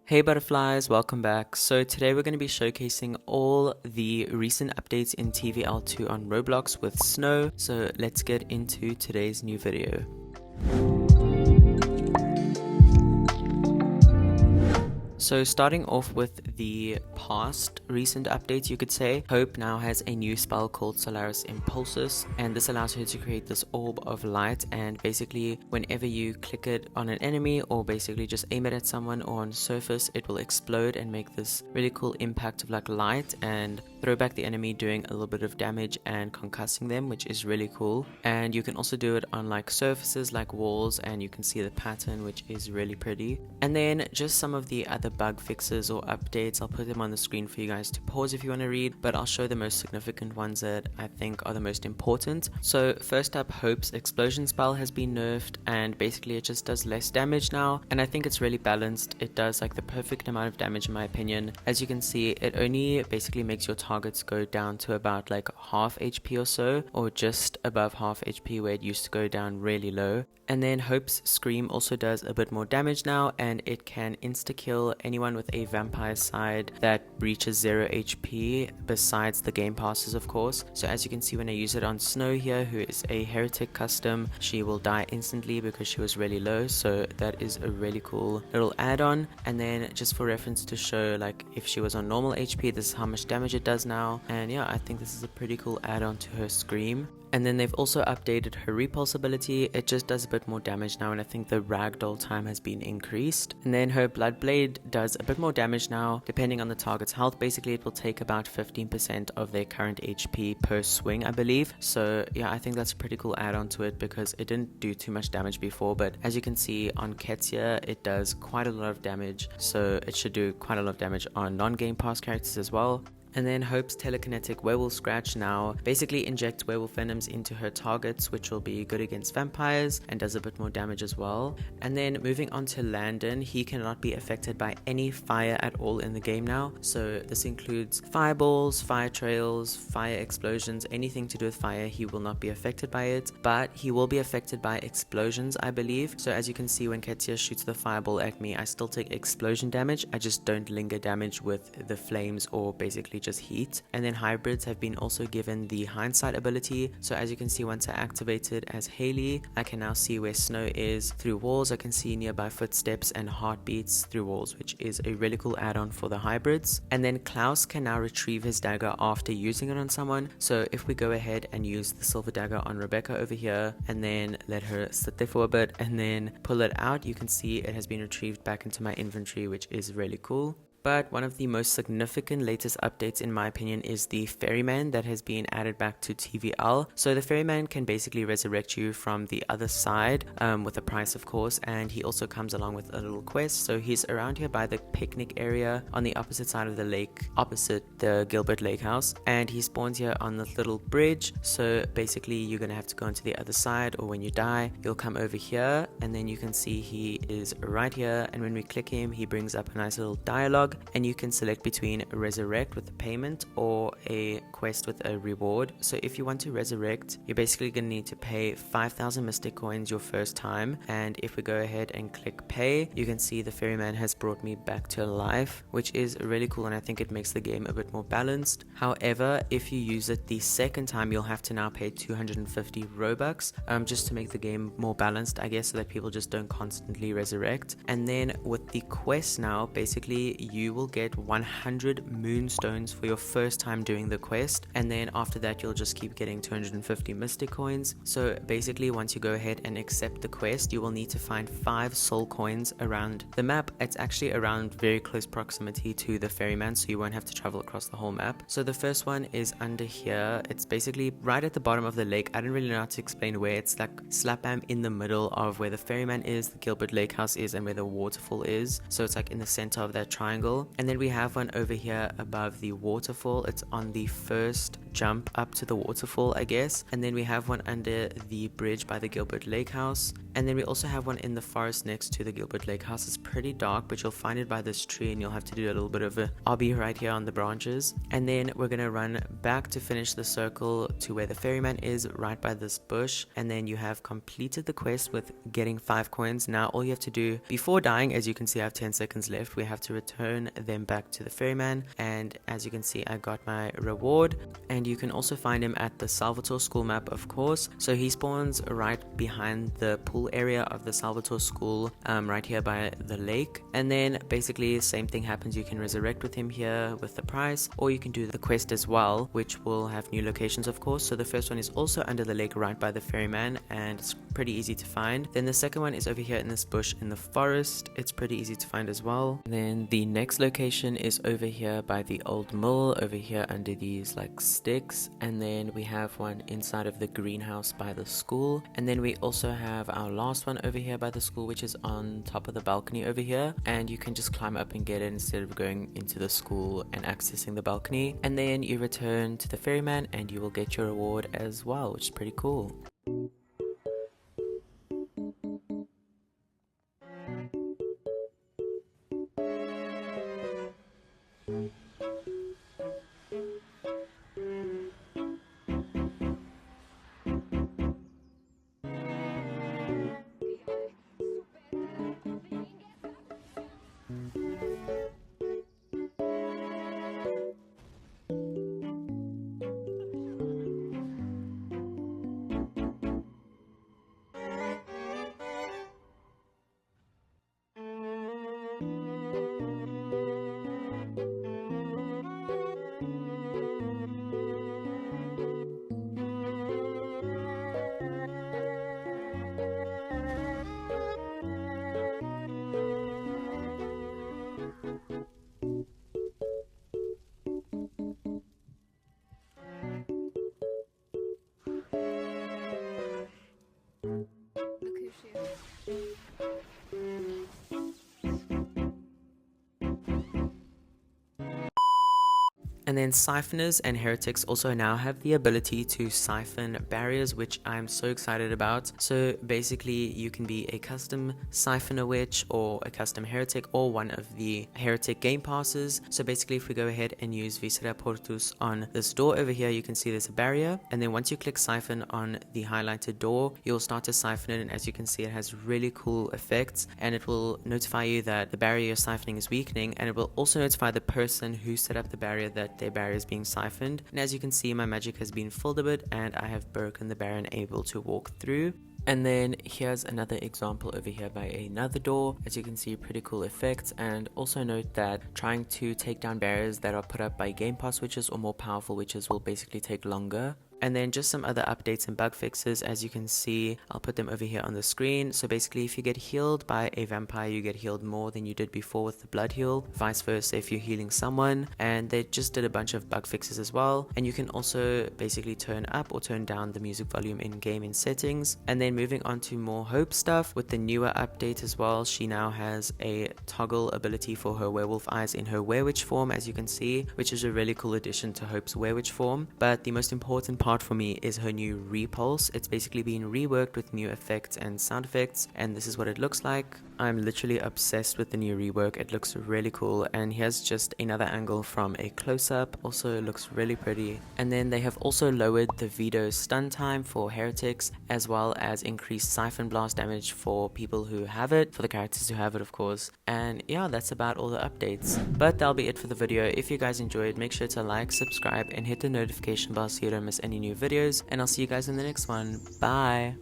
Hey butterflies, welcome back. So today we're going to be showcasing all the recent updates in 𝗱𝗏𝘀 on Roblox with Snow. So let's get into today's new video. So starting off with the past recent updates, you could say, Hope now has a new spell called Solaris Impulsus, and this allows her to create this orb of light, and basically whenever you click it on an enemy or basically just aim it at someone or on surface, it will explode and make this really cool impact of like light and throw back the enemy, doing a little bit of damage and concussing them, which is really cool. And you can also do it on like surfaces like walls, and you can see the pattern, which is really pretty. And then just some of the other bug fixes or updates, I'll put them on the screen for you guys to pause if you want to read, but I'll show the most significant ones that I think are the most important. So first up, Hope's explosion spell has been nerfed, and basically it just does less damage now, and I think it's really balanced. It does like the perfect amount of damage in my opinion. As you can see, it only basically makes your targets go down to about like half HP or so, or just above half HP where it used to go down really low. And then Hope's Scream also does a bit more damage now, and it can insta-kill anyone with a vampire side that reaches 0 HP besides the game passes, of course. So as you can see when I use it on Snow here, who is a heretic custom, she will die instantly because she was really low, so that is a really cool little add-on. And then just for reference to show like if she was on normal HP, this is how much damage it does now. And yeah, I think this is a pretty cool add-on to her Scream. And then they've also updated her repulse ability. It just does a bit more damage now, and I think the ragdoll time has been increased. And then her blood blade does a bit more damage now, depending on the target's health. Basically, it will take about 15% of their current HP per swing, I believe. So yeah, I think that's a pretty cool add-on to it because it didn't do too much damage before, but as you can see on 𝘄𝐿𝐻, it does quite a lot of damage. So it should do quite a lot of damage on non-game pass characters as well. And then Hope's telekinetic werewolf scratch now basically injects werewolf venoms into her targets, which will be good against vampires and does a bit more damage as well. And then moving on to Landon, he cannot be affected by any fire at all in the game now. So this includes fireballs, fire trails, fire explosions, anything to do with fire, he will not be affected by it, but he will be affected by explosions, I believe. So as you can see, when 𝘄𝐿𝐻 shoots the fireball at me, I still take explosion damage. I just don't linger damage with the flames or basically just heat. And then hybrids have been also given the hindsight ability. So as you can see, once I activate it as faeuriiie, I can now see where Snow is through walls. I can see nearby footsteps and heartbeats through walls, which is a really cool add-on for the hybrids. And then Clouse can now retrieve his dagger after using it on someone. So if we go ahead and use the silver dagger on Rebecca over here and then let her sit there for a bit and then pull it out, you can see it has been retrieved back into my inventory, which is really cool. But one of the most significant latest updates in my opinion is the Ferryman that has been added back to 𝗱𝗏𝘀. So the Ferryman can basically resurrect you from the other side with a price, of course, and he also comes along with a little quest. So he's around here by the picnic area on the opposite side of the lake, opposite the Gilbert Lake House, and he spawns here on the little bridge. So basically you're gonna have to go onto the other side, or when you die you'll come over here, and then you can see he is right here, and when we click him he brings up a nice little dialogue, and you can select between resurrect with a payment or a quest with a reward. So if you want to resurrect, you're basically going to need to pay 5,000 mystic coins your first time, and if we go ahead and click pay, you can see the Ferryman has brought me back to life, which is really cool, and I think it makes the game a bit more balanced. However, if you use it the second time, you'll have to now pay 250 Robux just to make the game more balanced, I guess, so that people just don't constantly resurrect. And then with the quest now, basically you will get 100 moonstones for your first time doing the quest, and then after that you'll just keep getting 250 mystic coins. So basically once you go ahead and accept the quest, you will need to find 5 soul coins around the map. It's actually around very close proximity to the Ferryman, so you won't have to travel across the whole map. So the first one is under here. It's basically right at the bottom of the lake. I don't really know how to explain where. It's like slap bam in the middle of where the Ferryman is, the Gilbert Lake House is, and where the waterfall is. So it's like in the center of that triangle. And then we have one over here above the waterfall. It's on the first jump up to the waterfall, I guess. And then we have one under the bridge by the Gilbert Lake House. And then we also have one in the forest next to the Gilbert Lake House. It's pretty dark, but you'll find it by this tree and you'll have to do a little bit of a obby right here on the branches. And then we're going to run back to finish the circle to where the ferryman is, right by this bush. And then you have completed the quest with getting 5 coins. Now all you have to do before dying, as you can see I have 10 seconds left, we have to return them back to the ferryman. And as you can see I got my reward. And you can also find him at the Salvatore school map, of course. So he spawns right behind the pool area of the Salvatore school, right here by the lake. And then basically same thing happens, you can resurrect with him here with the price, or you can do the quest as well, which will have new locations, of course. So the first one is also under the lake right by the ferryman, and it's pretty easy to find. Then the second one is over here in this bush in the forest. It's pretty easy to find as well. Then the next location is over here by the old mill, over here under these like sticks. And then we have one inside of the greenhouse by the school. And then we also have our last one over here by the school, which is on top of the balcony over here, and you can just climb up and get it instead of going into the school and accessing the balcony. And then you return to the ferryman and you will get your reward as well, which is pretty cool. And then siphoners and heretics also now have the ability to siphon barriers, which I'm so excited about. So basically you can be a custom siphoner witch or a custom heretic or one of the heretic game passes. So basically if we go ahead and use 𝘱𝘂𝘁𝗃𝗃 on this door over here, you can see there's a barrier, and then once you click siphon on the highlighted door, you'll start to siphon it, and as you can see it has really cool effects, and it will notify you that the barrier you're siphoning is weakening, and it will also notify the person who set up the barrier that their barrier is being siphoned. And as you can see, my magic has been filled a bit and I have broken the barrier and able to walk through. And then here's another example over here by another door. As you can see, pretty cool effects. And also note that trying to take down barriers that are put up by Game Pass witches or more powerful witches will basically take longer. And then just some other updates and bug fixes. As you can see, I'll put them over here on the screen. So basically if you get healed by a vampire, you get healed more than you did before with the blood heal, vice versa if you're healing someone. And they just did a bunch of bug fixes as well. And you can also basically turn up or turn down the music volume in game in settings. And then moving on to more Hope stuff with the newer update as well, she now has a toggle ability for her werewolf eyes in her werewitch form, as you can see, which is a really cool addition to Hope's werewitch form. But the most important part for me is her new repulse. It's basically been reworked with new effects and sound effects, and this is what it looks like. I'm literally obsessed with the new rework. It looks really cool, and here's just another angle from a close-up. Also looks really pretty. And then they have also lowered the veto stun time for heretics, as well as increased siphon blast damage for people who have it, for the characters who have it of course. And yeah, that's about all the updates, but that'll be it for the video. If you guys enjoyed, make sure to like, subscribe, and hit the notification bell so you don't miss any new videos, and I'll see you guys in the next one. Bye.